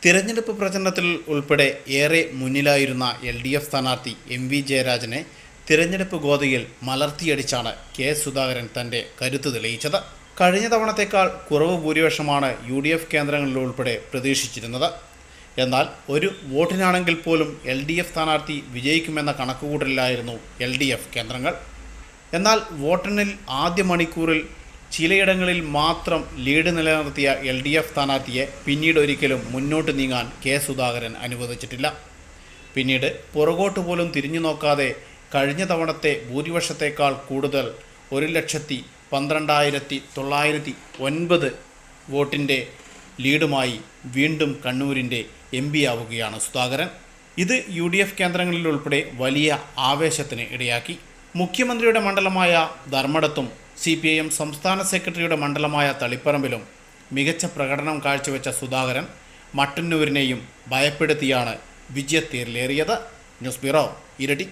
തിരഞ്ഞെടുപ്പ് പ്രചരണത്തിൽ ഉൾപ്പെടെ ഏറെ മുന്നിലായിരുന്ന LDF സ്ഥാനാർത്ഥി MV ജയരാജനെ തിരഞ്ഞെടുപ്പ് ഗോതയിൽ മലർത്തിയടിച്ചാണ് കെ സുധാകരൻ തൻ്റെ കരുത്ത് തെളിയിച്ചത്. കഴിഞ്ഞ തവണത്തേക്കാൾ കുറവ് ഭൂരിപക്ഷമാണ് UDF കേന്ദ്രങ്ങളിൽ ഉൾപ്പെടെ പ്രതീക്ഷിച്ചിരുന്നത്. എന്നാൽ ഒരു വോട്ടിനാണെങ്കിൽ പോലും LDF സ്ഥാനാർത്ഥി വിജയിക്കുമെന്ന കണക്കുകൂട്ടലിലായിരുന്നു LDF കേന്ദ്രങ്ങൾ. എന്നാൽ വോട്ടെണ്ണൽ ആദ്യ മണിക്കൂറിൽ ചിലയിടങ്ങളിൽ മാത്രം ലീഡ് നിലനിർത്തിയ LDF സ്ഥാനാർത്ഥിയെ പിന്നീട് ഒരിക്കലും മുന്നോട്ട് നീങ്ങാൻ കെ സുധാകരൻ അനുവദിച്ചിട്ടില്ല. പിന്നീട് പുറകോട്ട് പോലും തിരിഞ്ഞു നോക്കാതെ കഴിഞ്ഞ തവണത്തെ ഭൂരിപക്ഷത്തേക്കാൾ കൂടുതൽ 1,12,909 വോട്ടിൻ്റെ ലീഡുമായി വീണ്ടും കണ്ണൂരിൻ്റെ MP ആവുകയാണ് സുധാകരൻ. ഇത് UDF കേന്ദ്രങ്ങളിൽ ഉൾപ്പെടെ വലിയ ആവേശത്തിന് ഇടയാക്കി. മുഖ്യമന്ത്രിയുടെ മണ്ഡലമായ ധർമ്മടത്തും CPIM സംസ്ഥാന സെക്രട്ടറിയുടെ മണ്ഡലമായ തളിപ്പറമ്പിലും മികച്ച പ്രകടനം കാഴ്ചവെച്ച സുധാകരൻ മട്ടന്നൂരിനെയും ഭയപ്പെടുത്തിയാണ് വിജയത്തേരിലേറിയത്. ന്യൂസ് ബ്യൂറോ, ഇരട്ടി.